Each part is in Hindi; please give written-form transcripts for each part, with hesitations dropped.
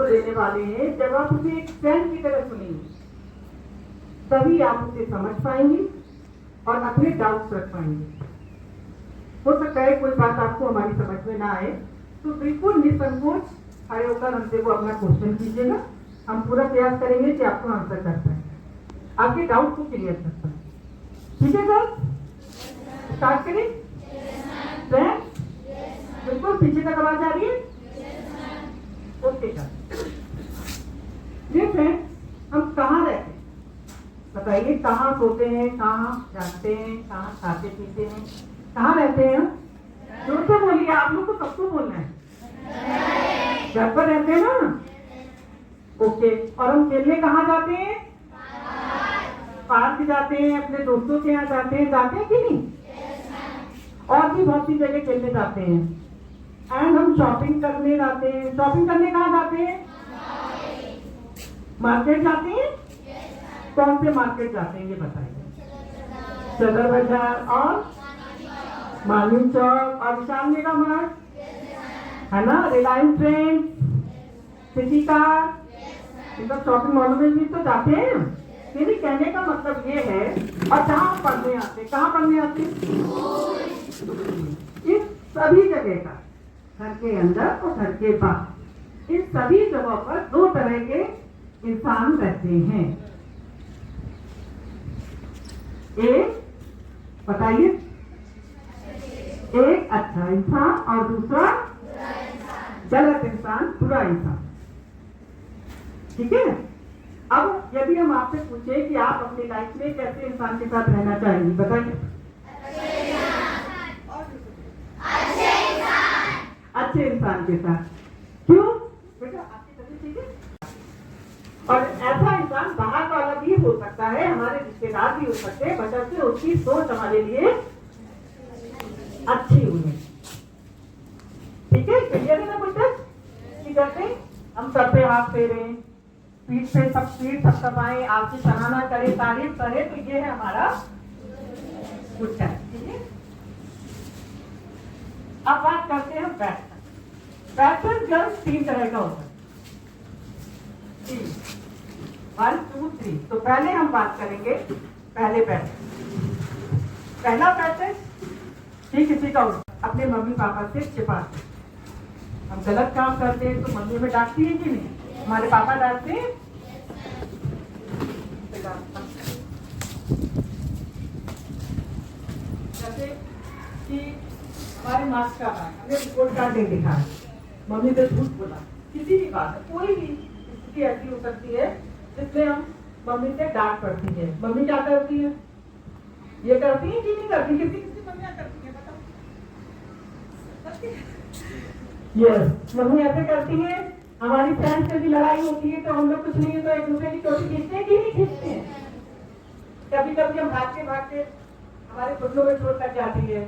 देने वाले हैं, जब आप उसे एक फ्रेंड की तरह सुनेंगे तभी आप उसे समझ पाएंगे और अपने डाउट्स रख पाएंगे। हो सकता है कोई बात आपको हमारी समझ में ना आए, तो बिल्कुल निसंकोच खड़े होकर हमसे वो अपना क्वेश्चन कीजिएगा। हम पूरा प्रयास करेंगे कि आपको आंसर कर पाए, आपके डाउट को क्लियर कर पाए। ठीक है सर, स्टार्ट करें। फ्रेंड्स, बिल्कुल पीछे तक आवाज आ रही है? Okay sir. ये फ्रेंड्स, हम कहाँ रहते हैं बताइए? कहाँ सोते हैं, कहाँ जागते हैं, कहाँ खाते पीते हैं, कहाँ रहते हैं? जोर से बोलिए, आप लोग को सबको बोलना है। घर पर रहते हैं ना? ओके। और हम खेलने कहाँ जाते हैं? पार्क जाते हैं, अपने दोस्तों के यहाँ जाते हैं कि नहीं? और भी बहुत सी जगह खेलने जाते हैं। एंड हम शॉपिंग करने जाते हैं। शॉपिंग करने कहाँ जाते हैं? मार्केट जाते हैं। कौन से मार्केट जाते हैं ये बताइए? सदर बाजार और मालूम चौक और विशाल मेगा मार्ट, है ना? रिलायंस ट्रेंड्स, सिटी कार, इन सब शॉपिंग मॉल में भी तो जाते हैं। मेरे कहने का मतलब ये है, और जहाँ पढ़ने आते, कहाँ पढ़ने आते? इस सभी जगह का, घर के अंदर और घर के बाहर, इन सभी जगहों पर दो तरह के इंसान रहते हैं। एक बताइए, एक अच्छा इंसान और दूसरा गलत इंसान, बुरा इंसान। ठीक है? अब यदि हम आपसे पूछे कि आप अपनी लाइफ में कैसे इंसान के साथ रहना चाहेंगे, बताइए। अच्छे इंसान के साथ। क्यों बेटा? आपकी तबीयत ठीक है? और ऐसा इंसान बाहर वाला भी हो सकता है, हमारे रिश्तेदार भी हो सकते हैं, बशर्ते उसकी सोच हमारे लिए अच्छी हुई। ठीक है? क्लियर है ना बेटा? ठीक है, हम सर पे हाथ फेरें, पीठ सब दबाएं, आपकी सराहना करें, तारीफ करें, तो ये है हमारा गुड टाइम। ठीक है? अब बात करते हैं पैटर्न। पैटर्न गर्ल्स 3 तरह का होता है। 1 2 3। तो पहले हम बात करेंगे पहले पैटर्न। पहला पैटर्न, ठीक किसी का अपने मम्मी पापा से छिपाते। हम गलत काम करते हैं तो मम्मी में डांटती है कि नहीं? हमारे पापा डांटते हैं। जैसे कि हमारे मार्क्स का हमें रिपोर्ट कार्ड नहीं दिखा, मम्मी ने झूठ बोला, किसी भी बात है, कोई भी स्थिति ऐसी हो सकती है जिसमें हम मम्मी से डांट पड़ती है। मम्मी क्या करती है? ये करती है कि नहीं करती? किसी किसी मम्मियाँ करती है, बताओ। यस, मम्मी ऐसे करती है। हमारी फ्रेंड से भी लड़ाई होती है तो हम लोग कुछ नहीं है तो एक दूसरे की चोटी खींचते हैं कि नहीं खींचते हैं? कभी कभी हम भागते भागते हमारे घुटनों में चोट लग जाती है।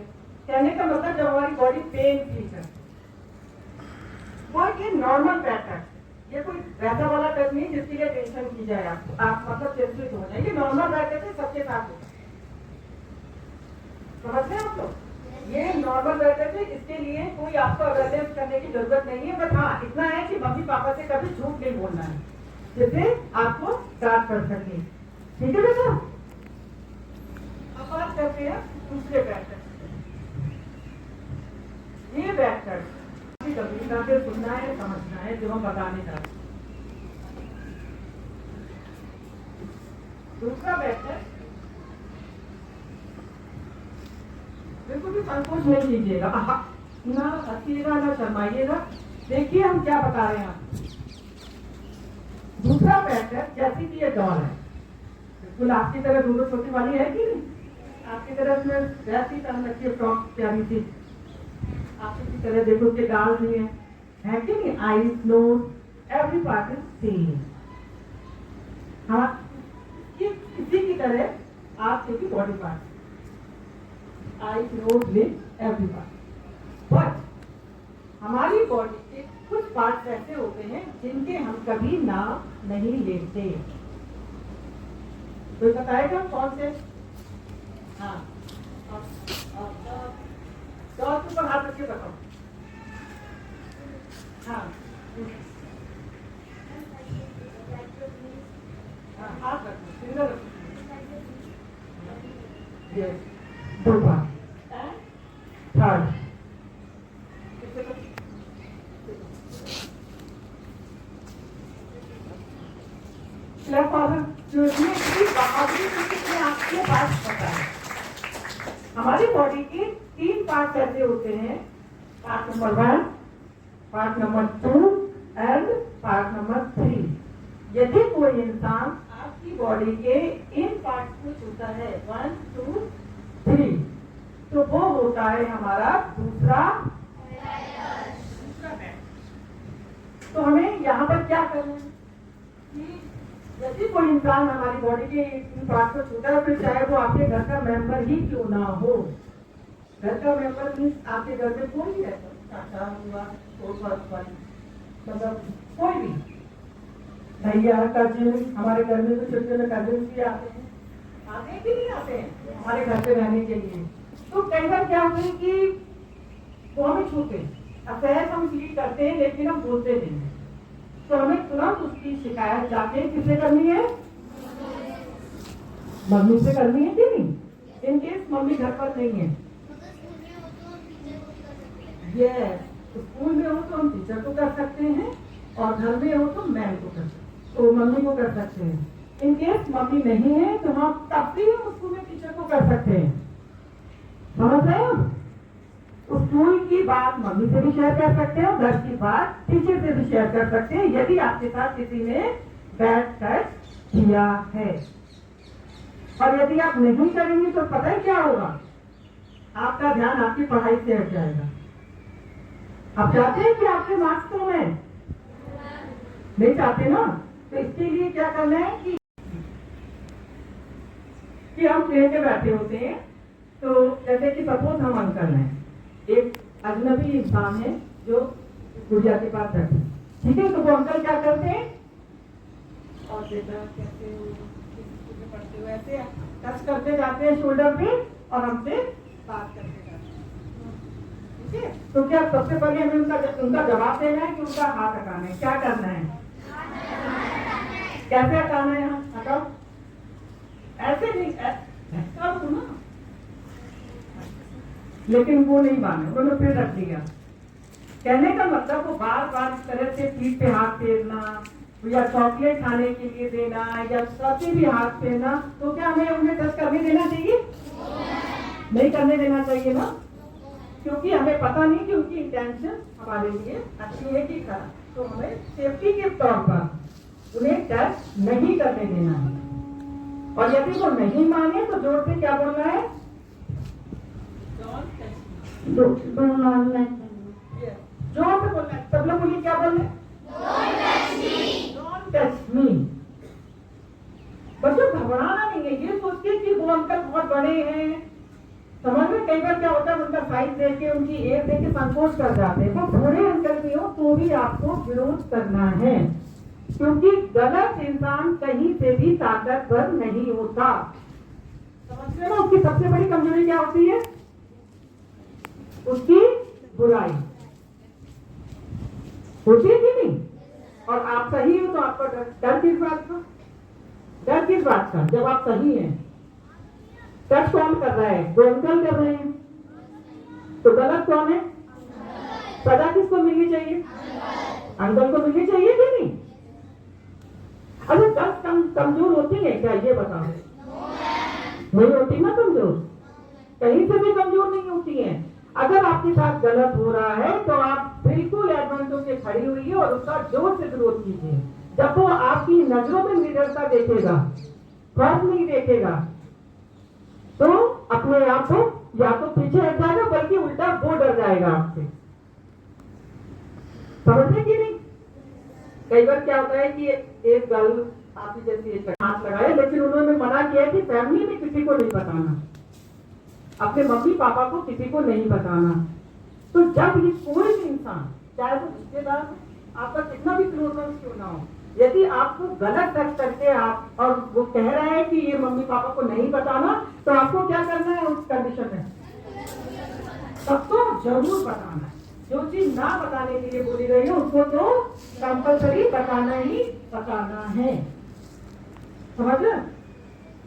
कहने का मतलब जब हमारी बॉडी पेन फील करती है, वो एक नॉर्मल पैटर्न। ये कोई वैसा वाला पैटर्न नहीं जिसके लिए टेंशन की जाए। आप मतलब चिंतित हो जाए। ये नॉर्मल पैटर्न है, सबके साथ होता है। समझते हैं आप लोग? ये नॉर्मल पैटर्न है, इसके लिए कोई आपको अवेयरनेस करने की जरूरत नहीं है। बट हाँ, इतना है कि मम्मी पापा से कभी झूठ नहीं बोलना है, जिससे आपको डांट पड़ सके। ठीक है बेटा? अब बात करते हैं दूसरे पैटर्न। ये पैटर्न गंभीरता से सुनना है, समझना है जो हम बताने जा रहे हैं। दूसरा पैटर्न, बिल्कुल भी संकोच नहीं कीजिएगा, ना हंसिएगा ना शर्माइएगा। देखिए हम क्या बता रहे हैं। दूसरा पैटर्न, जैसी कि ये डॉल है, बिल्कुल आपकी तरह दोनों छोटी वाली है कि नहीं? आपकी तरह में वैसी पहन रखी है फ्रॉक प्यारी सी, आपकी तरह देखो उसके गाल भी है कि नहीं? Eyes, nose, every part is same. हाँ, किसी की तरह आपकी भी body part, eyes, nose, lips, every part. But हमारी बॉडी के कुछ पार्ट ऐसे होते हैं जिनके हम कभी नाम नहीं लेते। कोई बताएगा कौन से? हाँ, तो ऊपर हाथ रख के बताओ। हाँ, ये 2 पार्ट, थर्ड जो बहादुरी से आपको बात पता है। हमारी बॉडी के 3 पार्ट ऐसे होते हैं, part number 1, part number 2 and part number 3। यदि कोई इंसान आपकी बॉडी के इन पार्ट को छूता है 1, 2, 3, तो वो होता है हमारा दूसरा बैड। तो हमें यहाँ पर क्या करना है कि यदि कोई इंसान हमारी बॉडी के इन पार्ट को छूता है, फिर चाहे वो आपके घर का मेंबर ही क्यों ना हो। घर का मेंबर मीन्स आपके घर में कोई भी रहता, चाचा हुआ, मतलब कोई भी, भैया, कजिन। हमारे घर में तो छोटे छोटे कजिन भी आते हैं, आते भी नहीं आते हैं हमारे घर पे रहने के लिए। तो कई बार क्या होता है कि वो हमें छूते, असहज हम फील करते हैं, लेकिन हम बोलते नहीं हैं। तो हमें तुरंत उसकी शिकायत जाके किससे करनी है? मम्मी से करनी है कि नहीं? इन केस मम्मी घर पर नहीं है, यस, स्कूल में हो तो हम टीचर को कर सकते हैं, और घर में हो तो मैम को कर सकते हैं, तो मम्मी को कर सकते हैं। इन केस मम्मी नहीं है तो हम तब भी हम स्कूल में टीचर को कर सकते हैं। समझ रहे हो? स्कूल की बात मम्मी से भी शेयर कर सकते हैं, और घर की बात टीचर से भी शेयर कर सकते हैं, यदि आपके साथ किसी ने बैड टच किया है। और यदि आप नहीं करेंगे तो पता है क्या होगा? आपका ध्यान आपकी पढ़ाई से हट जाएगा। आप चाहते हैं कि आपके मार्क्स तो हैं? नहीं चाहते ना? तो इसके लिए क्या करना है कि हम ट्रेन में बैठे होते हैं, तो जैसे कि सपोज हम अंकल हैं, एक अजनबी इंसान है जो गुड़िया के पास बैठे, ठीक है? तो वो अंकल क्या करते हैं, और बेटा कैसे हो, पढ़ते हुए ऐसे टच करते जाते हैं शोल्डर पे, और हमसे बात करते जाते हैं, ठीक है? तो क्या सबसे पहले हमें उनका जवाब देना है कि उनका हाथ हटाना है? क्या करना है? कैसे हटाना है? हटाओ, ऐसे नहीं, ऐसा सुनो। लेकिन वो नहीं माने, उन्होंने फिर रख दिया। कहने का मतलब वो बार बार इस तरह से पीठ पे हाथ फेरना, या चॉकलेट खाने के लिए देना, या कभी भी हाथ फेरना, तो क्या हमें उन्हें टच करने देना चाहिए? नहीं करने देना चाहिए ना, क्योंकि हमें पता नहीं कि उनकी इंटेंशन हमारे लिए अच्छी है कि खराब। तो हमें सेफ्टी के तौर पर उन्हें टच नहीं करने देना है। और यदि वो नहीं माने तो जोर से क्या बोलना है? जोर से बोलना है, सब लोग बोलिए, क्या बोलना है? Don't touch me. बच्चों घबराना नहीं है, ये सोच के कि वो अंकल बहुत बड़े हैं। समझ में? कई बार क्या होता है, उनका साइज देख के, उनकी एज देख के संकोच कर जाते हैं। वो बूढ़े अंकल भी हो तो भी आपको विरोध करना है, क्योंकि गलत इंसान कहीं से भी ताकतवर नहीं होता। समझ रहे हो? उसकी सबसे बड़ी कमजोरी क्या होती है? उसकी बुराई होती है कि नहीं? और आप सही हो तो आपका डर किस बात का? डर किस बात का? जब आप सही हैं। टच कौन कर रहा है? वो अंकल कर रहे हैं। तो गलत कौन है? सजा किसको मिलनी चाहिए? अंकल को मिलनी चाहिए कि नहीं? अरे 10 कमजोर होती है क्या? ये बताओ। नहीं होती ना कमजोर, कहीं से भी कमजोर नहीं होती है। अगर आपके साथ गलत हो रहा है तो आप बिल्कुल एडवांस होकर खड़ी हुई और उसका जोर से विरोध कीजिए। जब वो आपकी नजरों में निडरता देखेगा, फर्क नहीं देखेगा, तो अपने आप को या तो पीछे हट जाएगा, बल्कि उल्टा वो डर जाएगा आपसे। समझते कि नहीं? कई बार क्या होता है कि एक गर्ल आपकी जैसी हाथ लगाए, लेकिन उन्होंने मना किया कि फैमिली में किसी को नहीं बताना, अपने मम्मी पापा को किसी को नहीं बताना। तो जब ये कोई भी इंसान, चाहे वो रिश्तेदार आपका कितना भी क्लोजनेस क्यों ना हो, यदि आपको गलत टच करके आप और वो कह रहा है कि ये मम्मी पापा को नहीं बताना, तो आपको क्या करना है उस कंडीशन में? सबको जरूर बताना है। जो चीज ना बताने के लिए बोली गई है उसको तो कंपल्सरी बताना ही बताना है। समझ?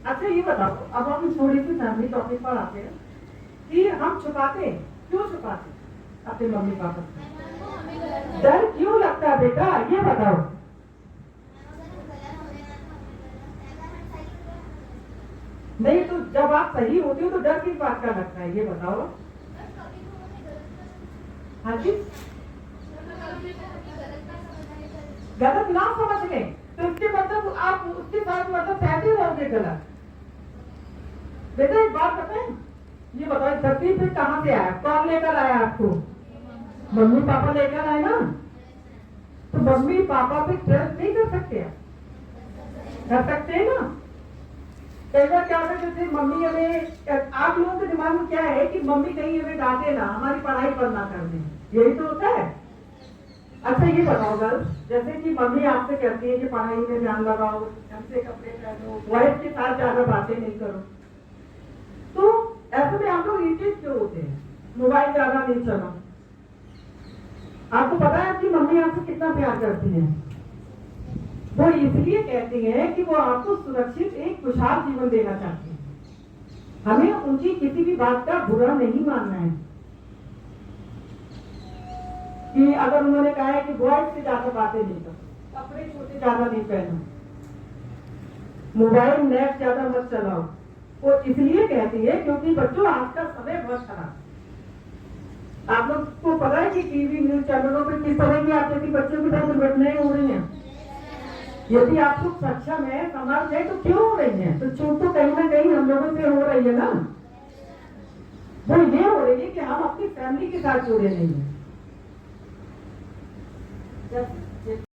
अच्छा ये बताओ, अब हम थोड़ी सी फैमिली टॉपिक पर आते हैं कि हम छुपाते हैं, क्यों छुपाते हैं अपने मम्मी पापा से? डर क्यों लगता है बेटा, ये बताओ। नहीं तो जब आप सही होते हो तो डर किस बात का लगता है, ये बताओ। हाँ जी, गलत ना समझ लें तो इसके मतलब आप उसके साथ मतलब सहते रहोगे गलत। बेटा एक बात बताएं, ये बताओ धरती पे कहाँ से आया, कौन लेकर आया आपको? मम्मी पापा लेकर आए ना। तो मम्मी पापा पे ट्रस्ट नहीं कर सकते आप? कर सकते हैं ना। कई बार क्या होता है, जैसे मम्मी हमें, आप लोगों के दिमाग में क्या है कि मम्मी कहीं हमें डांटे ना, हमारी पढ़ाई पर ना कर दें, यही तो होता है। अच्छा ये बताओ गर्ल, जैसे कि मम्मी आपसे कहती है कि पढ़ाई में ध्यान लगाओ, ढंग से कपड़े पहनो, वाइफ के साथ ज्यादा बातें नहीं करो, तो ऐसे में आप लोग इरिटेट क्यों होते हैं? मोबाइल ज्यादा नहीं चलाओ। आपको पता है कि मम्मी आपसे कितना प्यार करती है? वो इसलिए कहती है कि वो आपको सुरक्षित एक खुशहाल जीवन देना चाहती है। हमें उनकी किसी भी बात का बुरा नहीं मानना है कि अगर उन्होंने कहा है कि बॉयज से ज्यादा बातें नहीं करो, कपड़े छोटे ज्यादा नहीं पहनो, मोबाइल नेट ज्यादा मत चलाओ, वो इसलिए कहती है क्योंकि बच्चों आज का समय बहुत खराब। आप लोग को पता है कि टीवी न्यूज चैनलों पर किस तरह की आप जैसी बच्चों की साथ दुर्घटनाएं हो रही हैं। यदि आप लोग सक्षम है, समर्थ है, तो क्यों हो रही है? तो चूक तो कहीं ना कहीं हम लोगों से हो रही है ना। वो ये हो रही है कि हम अपनी फैमिली के साथ जुड़े नहीं है।